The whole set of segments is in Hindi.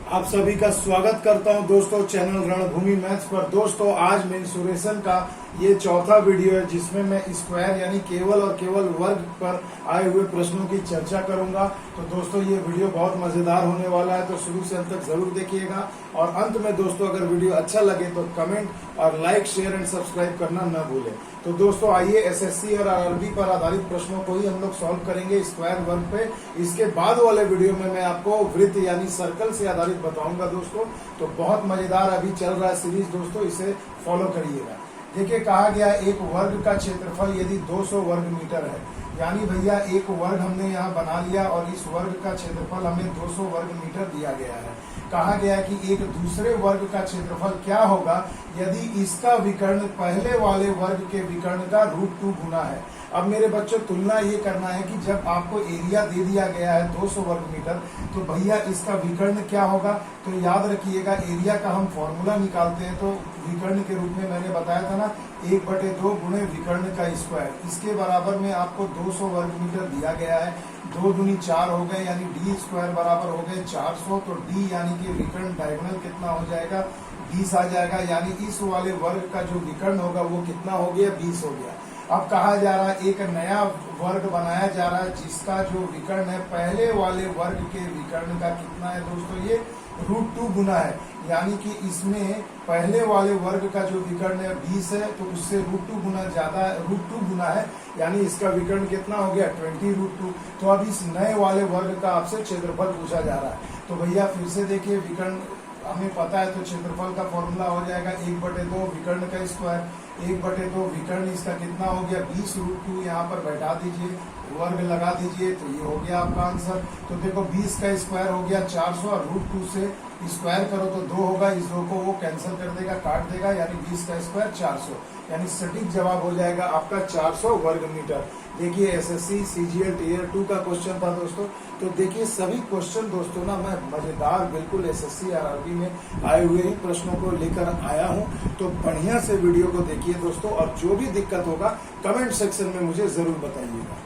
आप सभी का स्वागत करता हूं दोस्तों चैनल रणभूमि मैथ्स पर। दोस्तों आज मेंसुरेशन का ये चौथा वीडियो है जिसमें मैं स्क्वायर यानी केवल और केवल वर्ग पर आए हुए प्रश्नों की चर्चा करूंगा। तो दोस्तों ये वीडियो बहुत मजेदार होने वाला है, तो शुरू से अंत तक जरूर देखिएगा। और अंत में दोस्तों अगर वीडियो अच्छा लगे तो कमेंट और लाइक शेयर एंड सब्सक्राइब करना न भूलें। तो दोस्तों आइए एसएससी और आरआरबी पर आधारित प्रश्नों को ही हम लोग सॉल्व करेंगे स्क्वायर वर्ग पे। इसके बाद वाले वीडियो में मैं आपको वृत्त यानी सर्कल से आधारित बताऊंगा दोस्तों। तो बहुत मजेदार अभी चल रहा है सीरीज दोस्तों, इसे फॉलो करिएगा। देखिए कहा गया एक वर्ग का क्षेत्रफल यदि 200 वर्ग मीटर है, यानी भैया एक वर्ग हमने यहाँ बना लिया और इस वर्ग का क्षेत्रफल हमें 200 वर्ग मीटर दिया गया है। कहा गया कि एक दूसरे वर्ग का क्षेत्रफल क्या होगा यदि इसका विकर्ण पहले वाले वर्ग के विकर्ण का √2 गुना है। अब मेरे बच्चों तुलना ये करना है कि जब आपको एरिया दे दिया गया है 200 वर्ग मीटर, तो भैया इसका विकर्ण क्या होगा। तो याद रखिएगा एरिया का हम फॉर्मूला निकालते हैं तो विकर्ण के रूप में मैंने बताया था ना 1/2 गुणे विकर्ण का स्क्वायर। इसके बराबर में आपको 200 वर्ग मीटर दिया गया है, 2 दूनी 4 हो गए यानी डी स्क्वायर बराबर हो गए 400। तो डी यानी कि विकर्ण डायगोनल कितना हो जाएगा 20 आ जाएगा, यानी इस वाले वर्ग का जो विकर्ण होगा वो कितना हो गया 20 हो गया। अब कहा जा रहा है एक नया वर्ग बनाया जा रहा है जिसका जो विकर्ण है पहले वाले वर्ग के विकर्ण का कितना है दोस्तों, ये √2 गुना है। यानी कि इसमें पहले वाले वर्ग का जो विकर्ण है 20 है तो उससे √2 गुना ज्यादा √2 गुना है, यानी इसका विकर्ण कितना हो गया 20√2। तो अब इस नए वाले वर्ग का आपसे क्षेत्रफल पूछा जा रहा है। तो भैया फिर से देखिए विकर्ण हमें पता है तो क्षेत्रफल का फॉर्मूला हो जाएगा 1/2 विकर्ण का स्क्वायर, 1/2 विकर्ण इसका कितना हो गया 20√2। यहाँ पर बैठा दीजिए वर्ग लगा दीजिए तो ये हो गया आपका आंसर। तो देखो 20 का स्क्वायर हो गया 400 और √2 से स्क्वायर करो तो 2 होगा, इस 2 को वो कैंसिल कर देगा काट देगा, यानी 20 का स्क्वायर 400, यानी सटीक जवाब हो जाएगा आपका 400 वर्ग मीटर। देखिए एसएससी सीजीएल टीयर 2 का क्वेश्चन था दोस्तों। तो देखिए सभी क्वेश्चन दोस्तों ना मैं मजेदार बिल्कुल एसएससी आरआरबी में आए हुए ही प्रश्नों को लेकर आया हूं। तो बढ़िया से वीडियो को देखिए दोस्तों, और जो भी दिक्कत होगा कमेंट सेक्शन में मुझे जरूर बताइएगा।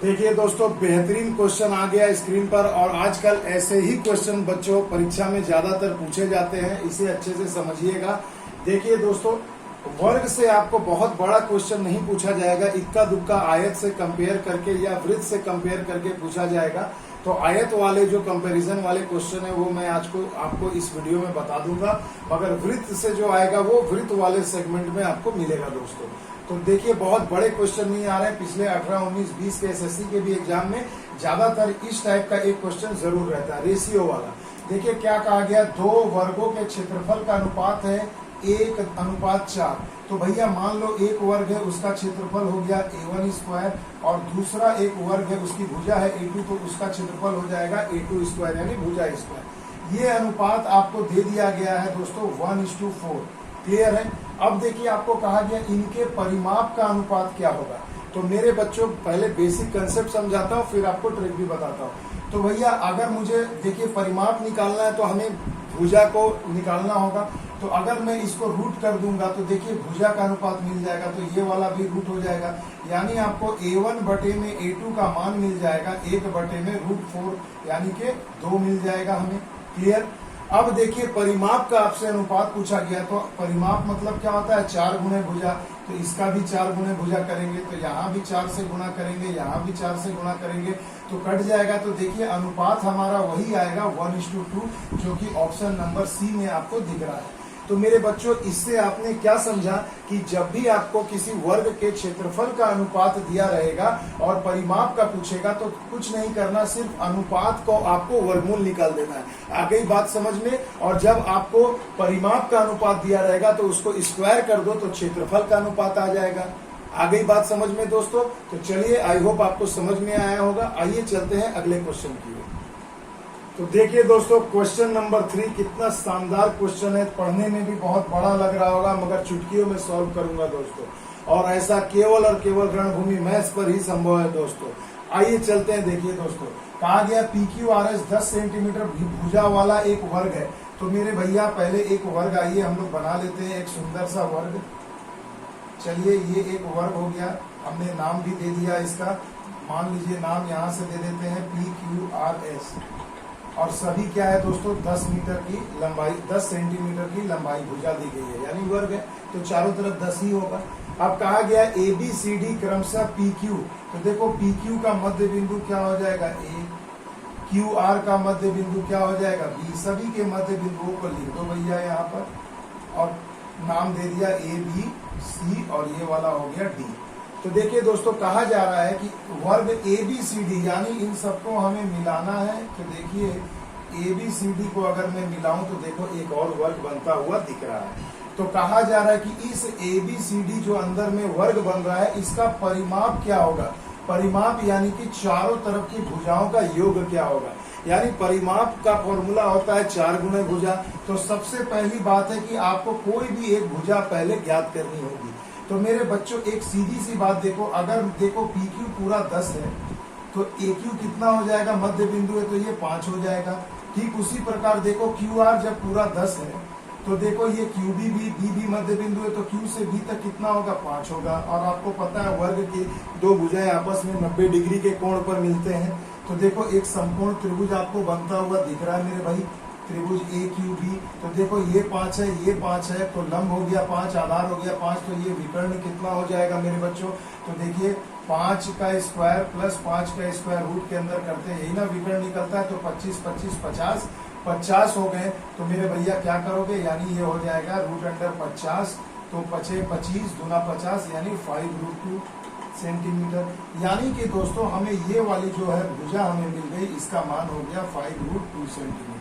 देखिए दोस्तों बेहतरीन क्वेश्चन आ गया स्क्रीन पर, और आजकल ऐसे ही क्वेश्चन बच्चों परीक्षा में ज्यादातर पूछे जाते हैं, इसे अच्छे से समझिएगा। देखिए दोस्तों वर्ग से आपको बहुत बड़ा क्वेश्चन नहीं पूछा जाएगा, इक्का दुक्का आयत से कंपेयर करके या वृत्त से कंपेयर करके पूछा जाएगा। तो आयत वाले जो कंपैरिजन वाले क्वेश्चन है वो मैं आज को आपको इस वीडियो में बता दूंगा, मगर वृत्त से जो आएगा वो वृत्त वाले सेगमेंट में आपको मिलेगा दोस्तों। तो देखिए बहुत बड़े क्वेश्चन नहीं आ रहे हैं, पिछले 18, 19, 20 के एसएससी के भी एग्जाम में ज्यादातर इस टाइप का एक क्वेश्चन जरूर रहता है, रेशियो वाला। देखिए क्या कहा गया, 2 वर्गों के क्षेत्रफल का अनुपात है 1:4। तो भैया मान लो एक वर्ग है उसका क्षेत्रफल हो गया A1 स्क्वायर और दूसरा एक वर्ग है उसकी भुजा है A2, तो उसका क्षेत्रफल हो जाएगा A2 स्क्वायर यानी भुजा स्क्वायर। ये अनुपात आपको दे दिया गया है दोस्तों 1:4। क्लियर है। अब देखिए आपको कहा गया इनके परिमाप का अनुपात क्या होगा। तो मेरे बच्चों पहले बेसिक कंसेप्ट समझाता हूँ फिर आपको ट्रिक भी बताता हूँ। तो भैया अगर मुझे देखिए परिमाप निकालना है तो हमें भुजा को निकालना होगा। तो अगर मैं इसको रूट कर दूंगा तो देखिए भुजा का अनुपात मिल जाएगा, तो ये वाला भी रूट हो जाएगा, यानी आपको A1 बटे में A2 का मान मिल जाएगा 1 बटे में √4 यानी कि 2 मिल जाएगा हमें। क्लियर। अब देखिए परिमाप का आपसे अनुपात पूछा गया, तो परिमाप मतलब क्या होता है 4 गुणे भुजा, तो इसका भी 4 गुणे भुजा करेंगे, तो यहाँ भी 4 से गुणा करेंगे, यहाँ भी 4 से गुणा करेंगे तो कट जाएगा। तो देखिए अनुपात हमारा वही आएगा 1:2, जो कि ऑप्शन नंबर सी में आपको दिख रहा है। तो मेरे बच्चों इससे आपने क्या समझा कि जब भी आपको किसी वर्ग के क्षेत्रफल का अनुपात दिया रहेगा और परिमाप का पूछेगा तो कुछ नहीं करना, सिर्फ अनुपात को आपको वर्गमूल निकाल देना है। आ गई बात समझ में। और जब आपको परिमाप का अनुपात दिया रहेगा तो उसको स्क्वायर कर दो तो क्षेत्रफल का अनुपात आ जाएगा। आ गई बात समझ में दोस्तों। तो चलिए आई होप आपको समझ में आया होगा। आइए चलते हैं अगले क्वेश्चन की ओर। तो देखिए दोस्तों क्वेश्चन नंबर 3 कितना शानदार क्वेश्चन है, पढ़ने में भी बहुत बड़ा लग रहा होगा मगर चुटकियों में सॉल्व करूंगा दोस्तों, और ऐसा केवल और केवल रणभूमि मैथ्स पर ही संभव है दोस्तों। आइए चलते हैं। देखिए दोस्तों कहा गया PQRS 10 सेंटीमीटर भुजा वाला एक वर्ग है। तो मेरे भैया पहले एक वर्ग आइए हम लोग बना लेते हैं, एक सुंदर सा वर्ग। चलिए ये एक वर्ग हो गया, हमने नाम भी दे दिया इसका, मान लीजिए नाम यहाँ से दे देते हैं PQRS, और सभी क्या है दोस्तों 10 मीटर की लंबाई, 10 सेंटीमीटर की लंबाई भुजा दी गई है, यानी वर्ग है, तो चारों तरफ 10 ही होगा। अब कहा गया ABCD क्रमशः PQ, तो देखो PQ का मध्य बिंदु क्या हो जाएगा A, QR का मध्य बिंदु क्या हो जाएगा B, सभी के मध्य बिंदुओं को लिख दो भैया यहाँ पर, और नाम दे दिया ABC, और ये वाला हो गया D। तो देखिए दोस्तों कहा जा रहा है कि वर्ग ABCD यानी इन सबको हमें मिलाना है। तो देखिए ABCD को अगर मैं मिलाऊं तो देखो एक और वर्ग बनता हुआ दिख रहा है। तो कहा जा रहा है कि इस ABCD जो अंदर में वर्ग बन रहा है इसका परिमाप क्या होगा, परिमाप यानी कि चारों तरफ की भुजाओं का योग क्या होगा, यानी परिमाप का फॉर्मूला होता है 4 गुणे भुजा। तो सबसे पहली बात है कि आपको कोई भी एक भुजा पहले ज्ञात करनी होगी। तो मेरे बच्चों एक सीधी सी बात देखो, अगर देखो PQ पूरा 10 है तो AQ कितना हो जाएगा, मध्य बिंदु है तो ये 5 हो जाएगा। ठीक उसी प्रकार देखो QR जब पूरा 10 है तो देखो ये QB भी मध्य बिंदु है तो Q से B तक कितना होगा, 5 होगा। और आपको पता है वर्ग की दो भुजाएं आपस में 90 डिग्री के कोण पर मिलते हैं। तो देखो एक संपूर्ण त्रिभुज आपको बनता हुआ दिख रहा है मेरे भाई, त्रिभुज AQB। तो देखो ये 5 है, ये 5 है, तो लंब हो गया 5, आधार हो गया 5, तो ये विकर्ण कितना हो जाएगा मेरे बच्चों। तो देखिए 5 का स्क्वायर प्लस 5 का स्क्वायर रूट के अंदर करते हैं, यही ना विकर्ण निकलता है। तो 25 25 50 50 हो गए। तो मेरे भैया क्या करोगे, यानी ये हो जाएगा √50। तो 5 25 दूना 50 यानी 5√2 सेंटीमीटर। यानी कि दोस्तों हमें ये वाली जो है भुजा हमें मिल गई, इसका मान हो गया 5√2 सेंटीमीटर।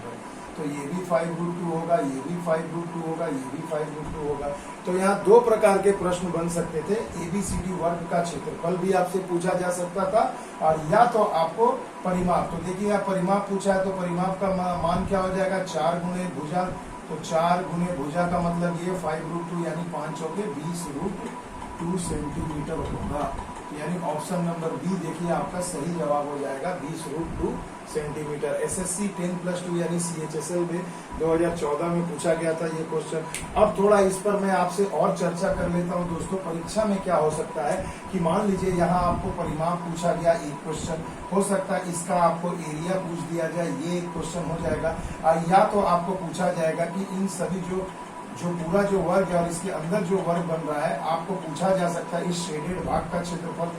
तो ये भी 5√2 होगा, ये भी 5√2 होगा, ये भी 5√2 होगा। तो यहाँ दो प्रकार के प्रश्न बन सकते थे, ABCD वर्ग का क्षेत्रफल भी आपसे पूछा जा सकता था, और या तो आपको परिमाप। तो देखिए यहाँ परिमाप पूछा है तो परिमाप का मान क्या हो जाएगा, 4 गुणे भुजा। तो 4 गुणे भुजा का मतलब ये 5√2 यानी 5 चौके 20√2 सेंटीमीटर होगा। यानी ऑप्शन नंबर बी देखिए आपका सही जवाब हो जाएगा 20√2 सेंटीमीटर। SSC 10+2 यानी CHSL में 2014 में पूछा गया था ये क्वेश्चन। अब थोड़ा इस पर मैं आपसे और चर्चा कर लेता हूं दोस्तों, परीक्षा में क्या हो सकता है कि मान लीजिए यहाँ आपको परिमाप पूछा गया एक क्वेश्चन, हो सकता है इसका आपको एरिया पूछ दिया जाए, ये एक क्वेश्चन हो जाएगा। या तो आपको पूछा जाएगा कि इन सभी जो पूरा जो वर्ग है और इसके अंदर जो वर्ग बन रहा है, आपको पूछा जा सकता है इस शेडेड भाग का क्षेत्रफल।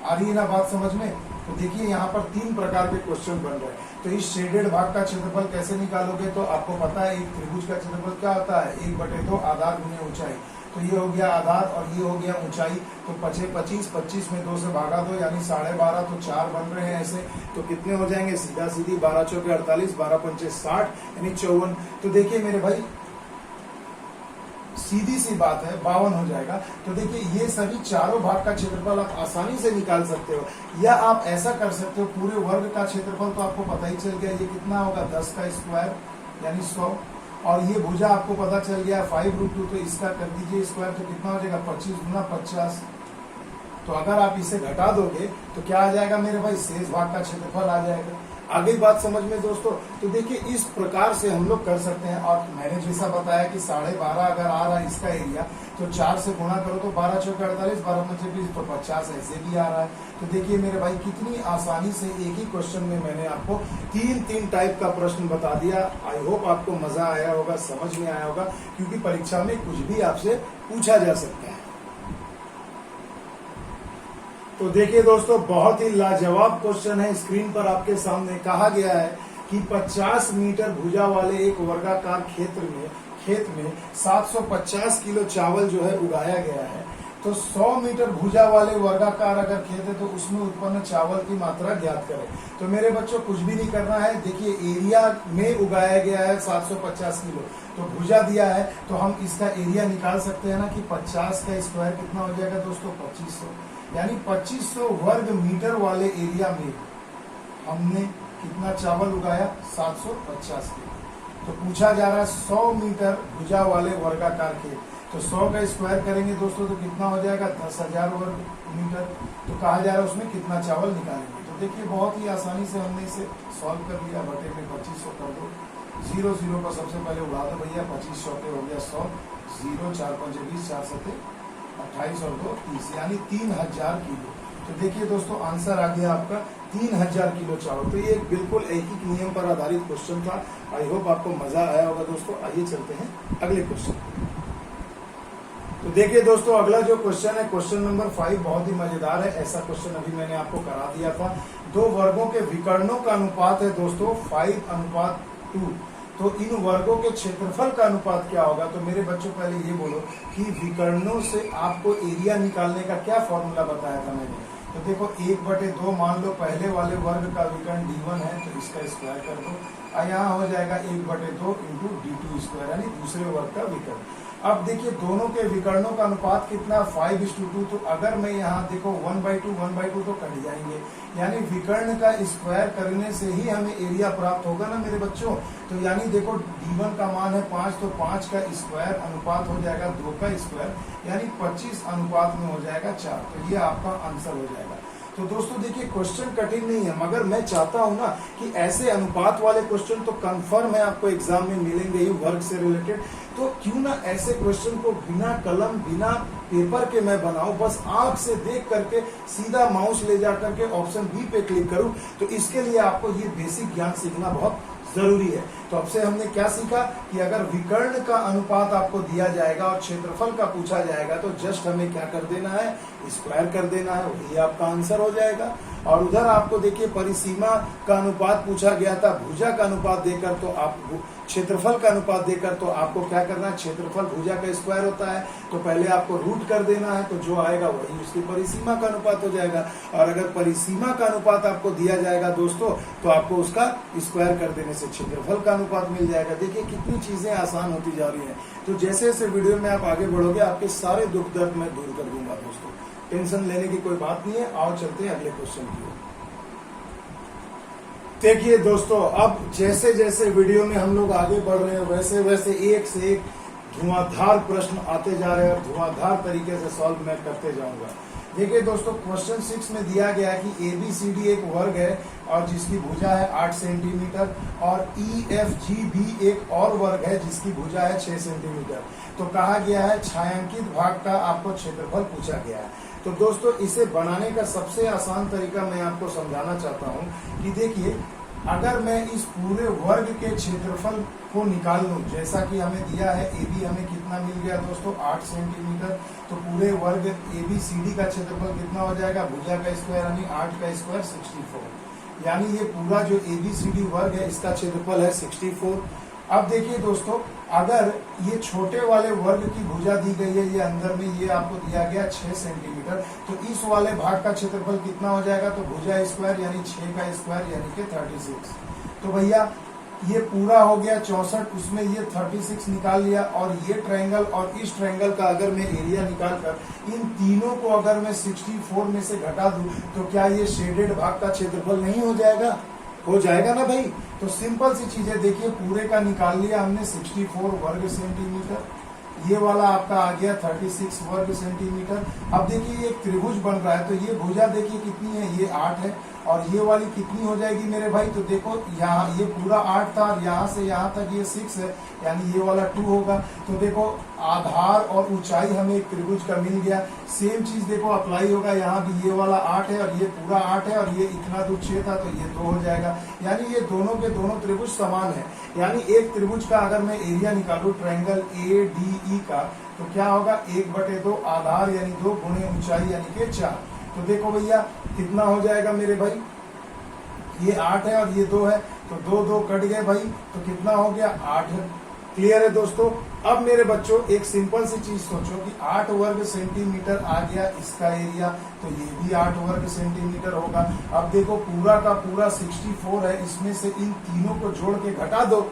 आ रही है ना बात समझ में। तो देखिए यहाँ पर 3 प्रकार के क्वेश्चन बन रहे हैं। तो इस शेडेड भाग का क्षेत्रफल कैसे निकालोगे, तो आपको पता है एक त्रिभुज का क्षेत्रफल क्या होता है, 1/2 आधार गुने ऊंचाई। तो ये हो गया आधार और ये हो गया ऊंचाई। तो 5 25 25 में 2 से भागा दो यानी 12.5, तो 4 बन रहे हैं ऐसे। तो कितने हो जाएंगे, सीधा सीधी 12 चौके 48, 12 पंचे 60 यानी 54। तो देखिए मेरे भाई सीधी सी बात है 52 हो जाएगा। तो देखिए ये सभी चारों भाग का क्षेत्रफल आप आसानी से निकाल सकते हो, या आप ऐसा कर सकते हो पूरे वर्ग का क्षेत्रफल तो आपको पता ही चल गया ये कितना होगा, 10 का स्क्वायर यानी 100, और ये भुजा आपको पता चल गया 5√2, तो इसका कर दीजिए स्क्वायर तो कितना हो जाएगा 25 गुना 50। तो अगर आप इसे घटा दोगे तो क्या आ जाएगा मेरे भाई, शेष भाग का क्षेत्रफल आ जाएगा। आगे बात समझ में दोस्तों। तो देखिए इस प्रकार से हम लोग कर सकते हैं। और मैंने जैसा बताया कि 12.5 अगर आ रहा है इसका एरिया, तो 4 से गुणा करो तो 12 चौके 48, 12 पंचे 20, तो 50 ऐसे भी आ रहा है। तो देखिए मेरे भाई कितनी आसानी से एक ही क्वेश्चन में मैंने आपको 3 टाइप का प्रश्न बता दिया। आई होप आपको मजा आया होगा, समझ में आया होगा, क्योंकि परीक्षा में कुछ भी आपसे पूछा जा सकता है। तो देखिए दोस्तों बहुत ही लाजवाब क्वेश्चन है, स्क्रीन पर आपके सामने कहा गया है कि 50 मीटर भुजा वाले एक वर्गाकार खेत में 750 किलो चावल जो है उगाया गया है। तो 100 मीटर भुजा वाले वर्गाकार अगर खेत है तो उसमें उत्पन्न चावल की मात्रा ज्ञात करें। तो मेरे बच्चों कुछ भी नहीं करना है, देखिए एरिया में उगाया गया है 750 किलो, तो भुजा दिया है तो हम इसका एरिया निकाल सकते हैं ना कि 50 का स्क्वायर कितना हो जाएगा दोस्तों 2500, यानी 2500 वर्ग मीटर वाले एरिया में हमने कितना चावल उगाया 750 किलो। तो पूछा जा रहा है 100 मीटर भुजा वाले वर्गाकार खेत, तो 100 का स्क्वायर करेंगे दोस्तों तो कितना हो जाएगा 10,000 वर्ग मीटर। तो कहा जा रहा है उसमें कितना चावल निकालेंगे। तो देखिए बहुत ही आसानी से हमने इसे सॉल्व कर लिया। बटे में 2500 कर दो, 0 0 को सबसे पहले उड़ा दो भैया, 2500 पे हो गया 100, 0 4 5 20, 4 7 28 और 2 30 यानी 3000 किलो। तो देखिए दोस्तों आंसर आ गया आपका 3000 किलो चावल। तो ये बिल्कुल एक ही नियम पर आधारित क्वेश्चन था। आई होप आपको मजा आया होगा दोस्तों। आइए चलते हैं अगले क्वेश्चन। तो देखिए दोस्तों अगला जो क्वेश्चन है क्वेश्चन नंबर 5 बहुत ही मजेदार है। ऐसा क्वेश्चन अभी मैंने आपको करा दिया था। दो वर्गों के विकर्णों का अनुपात है दोस्तों 5:2। तो इन वर्गों के क्षेत्रफल का अनुपात क्या होगा? तो मेरे बच्चों पहले ये बोलो कि विकर्णों से आपको एरिया निकालने का क्या फॉर्मूला बताया था मैंने। तो देखो 1/2 मान लो पहले वाले वर्ग का विकर्ण d1 है तो इसका स्क्वायर कर दो और यहाँ हो जाएगा 1/2 इंटू d2 यानी दूसरे वर्ग का विकर्ण। अब देखिए दोनों के विकर्णों का अनुपात कितना 5:2। तो अगर मैं यहाँ देखो 1/2 तो कट जाएंगे, यानी विकर्ण का स्क्वायर करने से ही हमें एरिया प्राप्त होगा ना मेरे बच्चों। तो यानी देखो d1 का मान है 5 तो 5 का स्क्वायर अनुपात हो जाएगा 2 का स्क्वायर यानी 25 अनुपात में हो जाएगा 4। तो ये आपका आंसर हो जाएगा। तो दोस्तों देखिए क्वेश्चन कठिन नहीं है, मगर मैं चाहता हूं ना कि ऐसे अनुपात वाले क्वेश्चन तो कंफर्म है आपको एग्जाम में मिलेंगे ही वर्ग से रिलेटेड। तो क्यों ना ऐसे क्वेश्चन को बिना कलम बिना पेपर के मैं बनाऊं, बस आंख से देख करके सीधा माउस ले जा करके ऑप्शन बी पे क्लिक करूं। तो इसके लिए आपको ये बेसिक ज्ञान सीखना बहुत जरूरी है। तो अब से हमने क्या सीखा कि अगर विकर्ण का अनुपात आपको दिया जाएगा और क्षेत्रफल का पूछा जाएगा तो जस्ट हमें क्या कर देना है, स्क्वायर कर देना है, वही आपका आंसर हो जाएगा। और उधर आपको देखिए परिसीमा का अनुपात पूछा गया था, भुजा का अनुपात देकर तो आप क्षेत्रफल का अनुपात देकर तो आपको क्या करना है, क्षेत्रफल भुजा का स्क्वायर होता है तो पहले आपको रूट कर देना है, तो जो आएगा वही उसकी परिसीमा का अनुपात हो जाएगा। और अगर परिसीमा का अनुपात आपको दिया जाएगा दोस्तों तो आपको उसका स्क्वायर कर देने से क्षेत्रफल का अनुपात मिल जाएगा। देखिए कितनी चीजें आसान होती जा रही हैं। तो जैसे जैसे वीडियो में आप आगे बढ़ोगे आपके सारे दुख दर्द मैं दूर कर दूंगा दोस्तों, टेंशन लेने की कोई बात नहीं है। आओ चलते हैं अगले क्वेश्चन की ओर। देखिए दोस्तों अब जैसे जैसे वीडियो में हम लोग आगे बढ़ रहे हैं वैसे वैसे एक से एक धुआंधार प्रश्न आते जा रहे हैं और धुआंधार तरीके से सॉल्व मैं करते जाऊंगा। देखिए दोस्तों क्वेश्चन 6 में दिया गया है कि ABCD एक वर्ग है और जिसकी भुजा है 8 सेंटीमीटर और EFG भी एक और वर्ग है जिसकी भुजा है 6 सेंटीमीटर। तो कहा गया है छायांकित भाग का आपको क्षेत्रफल पूछा गया है। तो दोस्तों इसे बनाने का सबसे आसान तरीका मैं आपको समझाना चाहता हूं कि देखिए अगर मैं इस पूरे वर्ग के क्षेत्रफल को निकाल लूं, जैसा कि हमें दिया है AB हमें कितना मिल गया दोस्तों 8 सेंटीमीटर। तो पूरे वर्ग ABCD का क्षेत्रफल कितना हो जाएगा, भुजा का स्क्वायर यानी 8 का स्क्वायर 64, यानी ये पूरा जो ABCD वर्ग है इसका क्षेत्रफल है 64। अब देखिए दोस्तों अगर ये छोटे वाले वर्ग की भुजा दी गई है, ये अंदर में ये आपको दिया गया 6 सेंटीमीटर, तो इस वाले भाग का क्षेत्रफल कितना हो जाएगा, तो भुजा स्क्वायर यानी 6 का स्क्वायर यानी कि 36। तो भैया ये पूरा हो गया 64, उसमें ये 36 निकाल लिया और ये ट्रायंगल और इस ट्रायंगल का अगर मैं एरिया निकाल कर इन तीनों को अगर मैं 64 में से घटा दूं तो क्या ये शेडेड भाग का क्षेत्रफल नहीं हो जाएगा? हो जाएगा ना भाई। तो सिंपल सी चीजें देखिए पूरे का निकाल लिया हमने 64 वर्ग सेंटीमीटर, ये वाला आपका आ गया 36 वर्ग सेंटीमीटर। अब देखिए एक त्रिभुज बन रहा है तो ये भुजा देखिए कितनी है, ये 8 है और ये वाली कितनी हो जाएगी मेरे भाई, तो देखो यहाँ ये पूरा 8 था और यहाँ से यहाँ तक ये 6 है यानी ये वाला 2 होगा। तो देखो आधार और ऊंचाई हमें एक त्रिभुज का मिल गया। सेम चीज देखो अप्लाई होगा, यहाँ भी ये वाला 8 है और ये पूरा 8 है और ये इतना दूर 6 था तो ये 2 हो जाएगा, यानी ये दोनों के दोनों त्रिभुज समान है। यानी एक त्रिभुज का अगर मैं एरिया निकालू ट्रायंगल ADE का तो क्या होगा 1/2 आधार यानी 2 गुणे ऊंचाई यानी कि 4। तो देखो भैया कितना हो जाएगा मेरे भाई, ये 8 है और ये 2 है तो 2 कट गए भाई, तो कितना हो गया 8। क्लियर है दोस्तों। अब मेरे बच्चों एक सिंपल सी चीज सोचो कि 8 वर्ग सेंटीमीटर आ गया इसका एरिया, तो ये भी 8 वर्ग सेंटीमीटर होगा। अब देखो पूरा का पूरा 64 है, इसमें से इन तीनों को जोड़ के घटा दो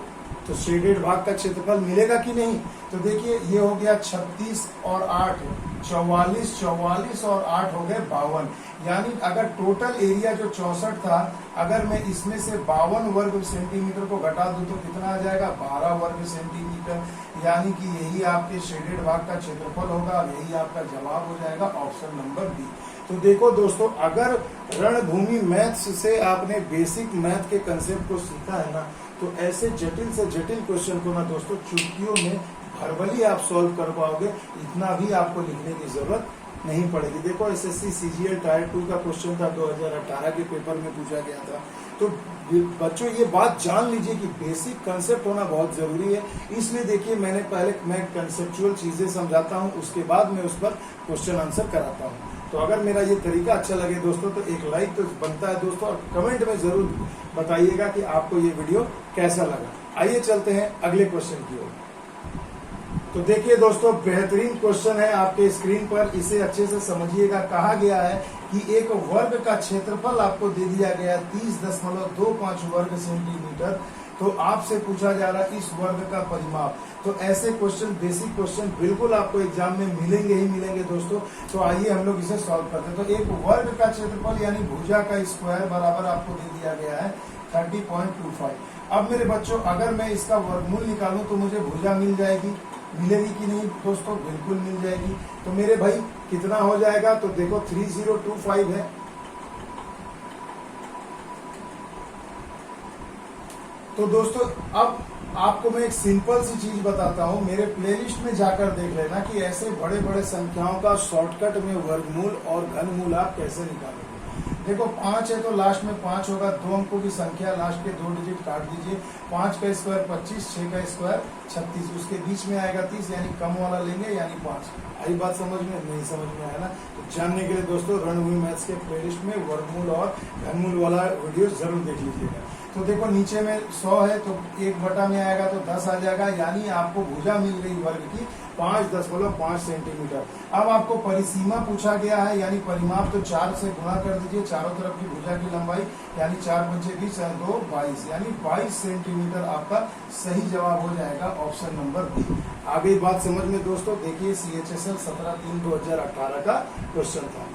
तो शेडेड भाग का क्षेत्रफल मिलेगा कि नहीं। तो देखिए ये हो गया 36 और 8 44, 44 और 8 हो गए 52। यानी अगर टोटल एरिया जो 64 था अगर मैं इसमें से 52 वर्ग सेंटीमीटर को घटा दूं तो कितना आ जाएगा 12 वर्ग सेंटीमीटर, यानी कि यही आपके शेडेड भाग का क्षेत्रफल होगा और यही आपका जवाब हो जाएगा ऑप्शन नंबर बी। तो देखो दोस्तों अगर रणभूमि मैथ्स से आपने बेसिक मैथ के कंसेप्ट को सीखा है ना तो ऐसे जटिल से जटिल क्वेश्चन को ना दोस्तों चुटकियों में भरभली आप सॉल्व कर पाओगे, इतना भी आपको लिखने की जरूरत नहीं पड़ेगी। देखो एसएससी सीजीएल टायर 2 का क्वेश्चन था, 2018 के पेपर में पूछा गया था। तो बच्चों ये बात जान लीजिए कि बेसिक कंसेप्ट होना बहुत जरूरी है। इसलिए देखिए मैं कंसेप्चुअल चीजें समझाता हूँ, उसके बाद मैं उस पर क्वेश्चन आंसर कराता हूँ। तो अगर मेरा ये तरीका अच्छा लगे दोस्तों तो एक लाइक तो बनता है दोस्तों, और कमेंट में जरूर बताइएगा कि आपको ये वीडियो कैसा लगा। आइए चलते हैं अगले क्वेश्चन की ओर। तो देखिए दोस्तों, बेहतरीन क्वेश्चन है आपके स्क्रीन पर, इसे अच्छे से समझिएगा। कहा गया है कि एक वर्ग का क्षेत्रफल आपको दे दिया गया 30.25 वर्ग सेंटीमीटर। तो आपसे पूछा जा रहा है इस वर्ग का परिमाप। तो ऐसे क्वेश्चन, बेसिक क्वेश्चन बिल्कुल आपको एग्जाम में मिलेंगे ही मिलेंगे दोस्तों। तो आइए हम लोग इसे सॉल्व करते हैं। तो एक वर्ग का क्षेत्रफल यानी भुजा का स्क्वायर बराबर आपको दे दिया गया है 30.25। अब मेरे बच्चों, अगर मैं इसका वर्गमूल निकालूं तो मुझे भुजा मिल जाएगी, मिलेगी कि नहीं दोस्तों? बिल्कुल मिल जाएगी। तो मेरे भाई कितना हो जाएगा? तो देखो 3025 है। तो दोस्तों अब आपको मैं एक सिंपल सी चीज बताता हूं, मेरे प्लेलिस्ट में जाकर देख लेना कि ऐसे बड़े बड़े संख्याओं का शॉर्टकट में वर्गमूल और घनमूल आप कैसे निकालोगे। देखो 5 है तो लास्ट में 5 होगा, 2 अंकों की संख्या, लास्ट के 2 डिजिट काट दीजिए। 5 का स्क्वायर 25, 6 का स्क्वायर 36, उसके बीच में आएगा 30, यानी कम वाला लेंगे यानी 5। आई बात समझ में? नहीं समझ में आया ना? तो जानने के लिए दोस्तों रणभूमि मैथ्स के प्लेलिस्ट में वर्गमूल और घनमूल वाला वीडियो जरूर देख लीजिएगा। तो देखो नीचे में 100 है तो 1 में आएगा तो 10 आ जाएगा, यानी आपको भुजा मिल गई वर्ग की 5.5 सेंटीमीटर। अब आपको परिसीमा पूछा गया है, यानी परिमाप, तो 4 से गुणा कर दीजिए चारों तरफ की भुजा की लंबाई, यानी 4 पंचे 20, 2 22, यानी 22 सेंटीमीटर आपका सही जवाब हो जाएगा, ऑप्शन नंबर बी। आगे बात समझ में दोस्तों? देखिए CHSL 17/3/2018 का क्वेश्चन था।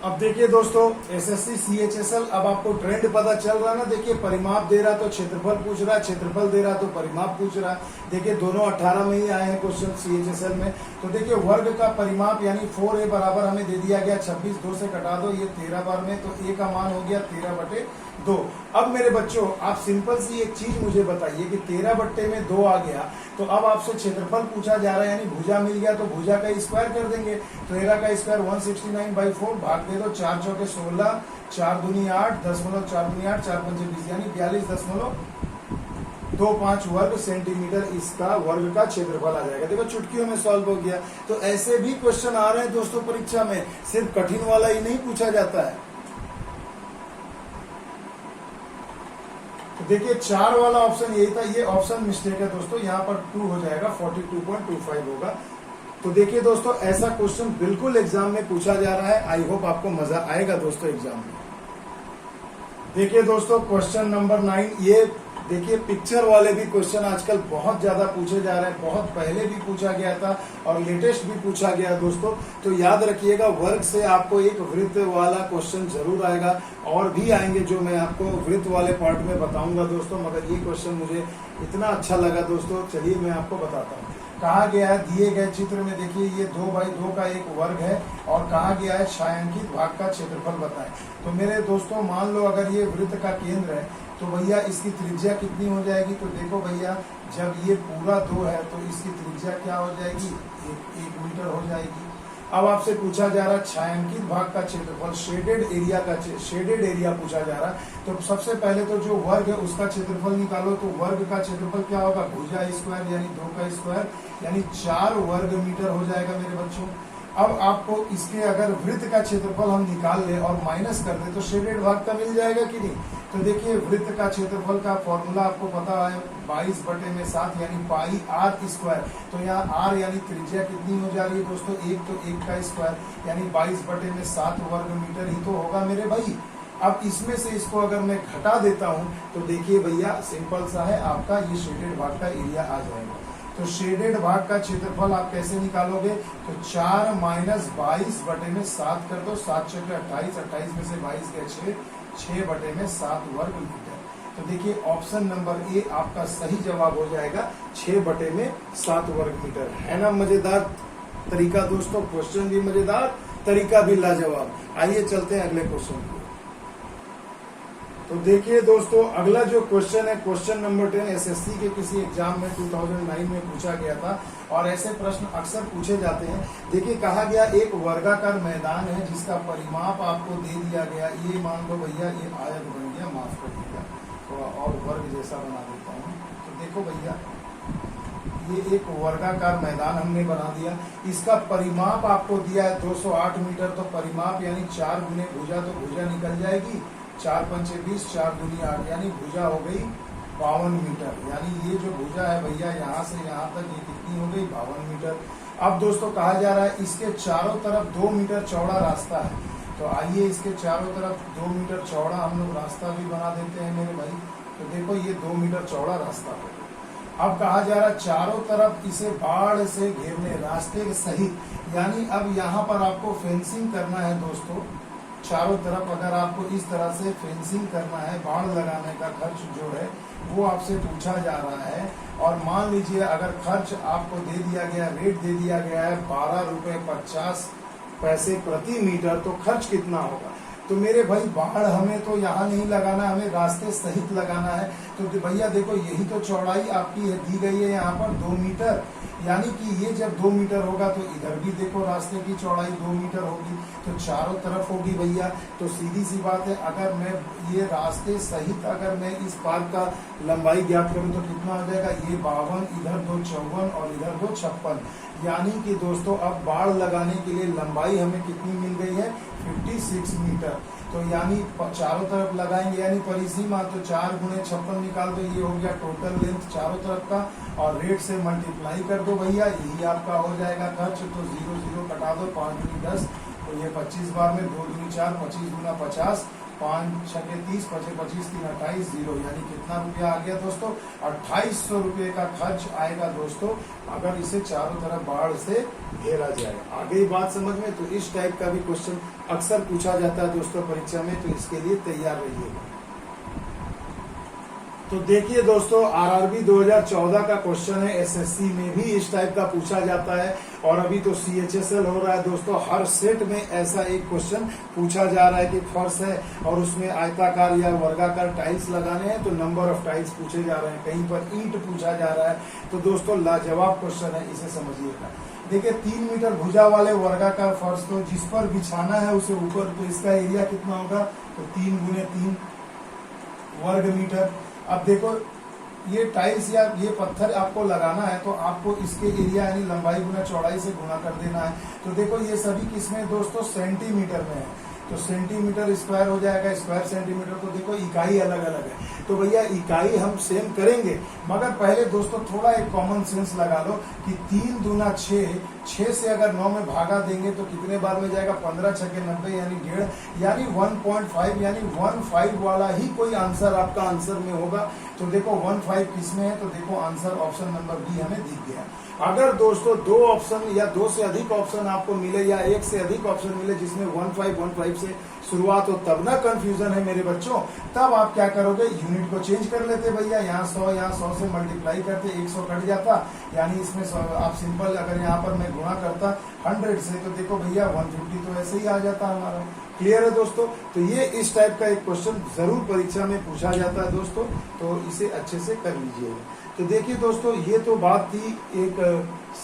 अब देखिए दोस्तों एसएससी CHSL, अब आपको ट्रेंड पता चल रहा है ना? देखिए परिमाप दे रहा तो क्षेत्रफल पूछ रहा है, क्षेत्रफल दे रहा तो परिमाप पूछ रहा है। देखिए दोनों 18 में ही आए हैं क्वेश्चन CHSL में। तो देखिए वर्ग का परिमाप यानी 4a बराबर हमें दे दिया गया 26, 2 से कटा दो, ये 13 बार में, तो a का मान हो गया 13/2। अब मेरे बच्चों आप सिंपल सी एक चीज मुझे बताइए कि 13/2 आ गया, तो अब आपसे क्षेत्रफल पूछा जा रहा है, यानी भुजा मिल गया तो भुजा का स्क्वायर कर देंगे। 13 का स्क्वायर 169/4, भाग दे दो 4 चौके 16, 4 दूनी 8, 10.4 दूनी 8, 4 पंचे 20, यानी 42.25 वर्ग सेंटीमीटर इसका वर्ग का क्षेत्रफल आ जाएगा। देखो चुटकियों में सॉल्व हो गया। तो ऐसे भी क्वेश्चन आ रहे हैं दोस्तों परीक्षा में, सिर्फ कठिन वाला ही नहीं पूछा जाता है। तो देखिए 4 वाला ऑप्शन यही था, ये ऑप्शन मिस्टेक है दोस्तों, यहाँ पर 2 हो जाएगा, 42.25 होगा। तो देखिए दोस्तों ऐसा क्वेश्चन बिल्कुल एग्जाम में पूछा जा रहा है। आई होप आपको मजा आएगा दोस्तों एग्जाम में। देखिए दोस्तों क्वेश्चन नंबर 9, ये देखिए पिक्चर वाले भी क्वेश्चन आजकल बहुत ज्यादा पूछे जा रहे हैं, बहुत पहले भी पूछा गया था और लेटेस्ट भी पूछा गया दोस्तों। तो याद रखिएगा वर्ग से आपको एक वृत्त वाला क्वेश्चन जरूर आएगा, और भी आएंगे जो मैं आपको वृत्त वाले पार्ट में बताऊंगा दोस्तों, मगर ये क्वेश्चन मुझे इतना अच्छा लगा दोस्तों, चलिए मैं आपको बताता हूँ। कहा गया है दिए गए चित्र में, देखिए ये 2/2 का एक वर्ग है और कहा गया है छायांकित भाग का क्षेत्रफल बताएं। तो मेरे दोस्तों मान लो अगर ये वृत्त का केंद्र है तो भैया इसकी त्रिज्या कितनी हो जाएगी? तो देखो भैया जब ये पूरा 2 है तो इसकी त्रिज्या क्या हो जाएगी? 1 मीटर हो जाएगी। अब आपसे पूछा जा रहा है छायांकित भाग का क्षेत्रफल, शेडेड एरिया पूछा जा रहा है। तो सबसे पहले तो जो वर्ग है उसका क्षेत्रफल निकालो। तो वर्ग का क्षेत्रफल क्या होगा? भुजा स्क्वायर यानी 2 का स्क्वायर, यानी 4 वर्ग मीटर हो जाएगा मेरे बच्चों। अब आपको इसके अगर वृत्त का क्षेत्रफल हम निकाल ले और माइनस कर दे तो शेडेड भाग का मिल जाएगा कि नहीं? तो देखिए वृत्त का क्षेत्रफल का फॉर्मूला आपको पता है 22/7 यानी पाई r स्क्वायर। तो यहाँ r यानी त्रिज्या कितनी हो जा रही है दोस्तों? 1, तो 1 का स्क्वायर यानी 22/7 वर्ग मीटर ही तो होगा मेरे भाई। अब इसमें से इसको अगर मैं घटा देता हूं तो देखिए भैया सिंपल सा है, आपका ये शेडेड भाग का एरिया आ जाएगा। तो शेडेड भाग का क्षेत्रफल आप कैसे निकालोगे? तो 4 - 22/7 कर दो, 7 × 28, 28 में से 22 गए 6/7 वर्ग मीटर। तो देखिए ऑप्शन नंबर ए आपका सही जवाब हो जाएगा 6/7 वर्ग मीटर। है ना मजेदार तरीका दोस्तों? क्वेश्चन भी मजेदार, तरीका भी लाजवाब। आइए चलते हैं अगले क्वेश्चन की। तो देखिए दोस्तों, अगला जो क्वेश्चन है क्वेश्चन नंबर 10 एसएससी के किसी एग्जाम में 2009 में पूछा गया था और ऐसे प्रश्न अक्सर पूछे जाते हैं। देखिए कहा गया एक वर्गाकार मैदान है जिसका परिमाप आपको दे दिया गया, ये मान लो भैया ये आयत बन गया, माफ करिएगा थोड़ा और वर्ग जैसा बना देता हूँ। तो देखो भैया ये एक वर्गाकार मैदान हमने बना दिया, इसका परिमाप आपको दिया है 208 मीटर। तो परिमाप यानी 4 गुने भुजा, तो भुजा निकल जाएगी 4 पंचे 20, 4 दूनी 8, यानी भुजा हो गई 52 मीटर। यानी ये जो भुजा है भैया यहाँ से यहाँ तक ये कितनी हो गई 52 मीटर। अब दोस्तों कहा जा रहा है इसके चारों तरफ 2 मीटर चौड़ा रास्ता है। तो आइए इसके चारों तरफ 2 मीटर चौड़ा हम लोग रास्ता भी बना देते हैं मेरे भाई। तो देखो ये 2 मीटर चौड़ा रास्ता है। अब कहा जा रहा है चारों तरफ इसे बाढ़ से घेरने रास्ते सहित, यानी अब यहाँ पर आपको फेंसिंग करना है दोस्तों। चारों तरफ अगर आपको इस तरह से फेंसिंग करना है, बाढ़ लगाने का खर्च जो है वो आपसे पूछा जा रहा है। और मान लीजिए अगर खर्च आपको दे दिया गया, रेट दे दिया गया है 12 रुपए 50 पैसे प्रति मीटर, तो खर्च कितना होगा। तो मेरे भाई बाढ़ हमें तो यहाँ नहीं लगाना, हमें रास्ते सहित लगाना है। तो भैया देखो यही तो चौड़ाई आपकी है, दी गई है यहाँ पर 2 मीटर, यानी कि ये जब 2 मीटर होगा तो इधर भी देखो रास्ते की चौड़ाई 2 मीटर होगी, तो चारों तरफ होगी भैया। तो सीधी सी बात है, अगर मैं ये रास्ते सहित अगर मैं इस पार्क का लंबाई ज्ञात करूँ तो कितना हो जाएगा, ये 52, इधर 2 54 और इधर 2 56। यानी कि दोस्तों अब बाढ़ लगाने के लिए लंबाई हमें कितनी मिल गई है 56 मीटर। तो यानी चारों तरफ लगाएंगे यानी परिसीमा, तो 4 गुणे 56 निकाल दो, ये हो गया टोटल लेंथ चारों तरफ का, और रेट से मल्टीप्लाई कर दो भैया, यही आपका हो जाएगा खर्च। तो 0 0 कटा दो, 5 दूनी 10, तो ये 25 बार में 2 दूनी 4, 25 दूना 50, 5 छके 30, 5 25 3 28 0, यानी कितना रुपया आ गया दोस्तों 2800 रुपये का खर्च आएगा दोस्तों, अगर इसे चारों तरफ बाढ़ से घेरा जाए। आगे बात समझ में। तो इस टाइप का भी क्वेश्चन अक्सर पूछा जाता है दोस्तों परीक्षा में, तो इसके लिए तैयार रहिएगा। तो देखिए दोस्तों आरआरबी 2014 का क्वेश्चन है, एसएससी में भी इस टाइप का पूछा जाता है। और अभी तो सीएचएसएल हो रहा है दोस्तों, हर सेट में ऐसा एक क्वेश्चन पूछा जा रहा है कि फर्श है और उसमें आयताकार या वर्गाकार टाइल्स लगाने हैं, तो नंबर ऑफ टाइल्स पूछे जा रहे हैं, कहीं पर ईंट पूछा जा रहा है। तो दोस्तों लाजवाब क्वेश्चन है, इसे समझिएगा। देखिए 3 मीटर भुजा वाले वर्गाकार फर्श, तो जिस पर बिछाना है उसे ऊपर, तो इसका एरिया कितना होगा, तो 3 गुने 3 वर्ग मीटर। अब देखो ये टाइल्स या ये पत्थर आपको लगाना है, तो आपको इसके एरिया यानी लंबाई गुना चौड़ाई से गुना कर देना है। तो देखो ये सभी किसमें दोस्तों सेंटीमीटर में है, तो सेंटीमीटर स्क्वायर हो जाएगा, स्क्वायर सेंटीमीटर। तो देखो इकाई अलग अलग है, तो भैया इकाई हम सेम करेंगे, मगर पहले दोस्तों थोड़ा एक कॉमन सेंस लगा लो कि 3 दूना 6, 6 से अगर 9 में भागा देंगे तो कितने बार में जाएगा, 15 छके 90 यानी 1.5, यानी 1.5, यानी 15 वाला ही कोई आंसर आपका आंसर में होगा। तो देखो 15 किसमें है, तो देखो आंसर ऑप्शन नंबर बी हमें दिख गया। अगर दोस्तों 2 ऑप्शन या 2 से अधिक ऑप्शन आपको मिले या 1 से अधिक ऑप्शन मिले जिसमें 15 से शुरुआत हो, तब ना कंफ्यूजन है मेरे बच्चों। तब आप क्या करोगे, यूनिट को चेंज कर लेते भैया, यहाँ 100 से मल्टीप्लाई करते, 100 कट जाता, यानी इसमें आप सिंपल अगर यहाँ पर मैं गुणा करता 100 से, तो देखो भैया 150 तो ऐसे ही आ जाता हमारा। क्लियर है दोस्तों। तो ये इस टाइप का एक क्वेश्चन जरूर परीक्षा में पूछा जाता है दोस्तों, तो इसे अच्छे से कर लीजिएगा। तो देखिए दोस्तों ये तो बात थी एक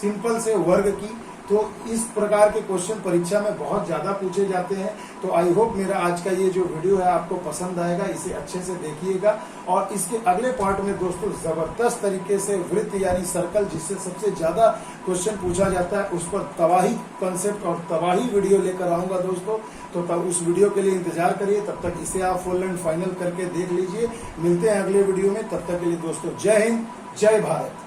सिंपल से वर्ग की। तो इस प्रकार के क्वेश्चन परीक्षा में बहुत ज्यादा पूछे जाते हैं। तो आई होप मेरा आज का ये जो वीडियो है आपको पसंद आएगा, इसे अच्छे से देखिएगा। और इसके अगले पार्ट में दोस्तों जबरदस्त तरीके से वृत्त यानी सर्कल, जिससे सबसे ज्यादा क्वेश्चन पूछा जाता है, उस पर तबाही कंसेप्ट और तबाही वीडियो लेकर आऊंगा दोस्तों। तो तब उस वीडियो के लिए इंतजार करिए, तब तक इसे आप फुल एंड फाइनल करके देख लीजिए। मिलते हैं अगले वीडियो में, तब तक के लिए दोस्तों जय हिंद, जय भारत।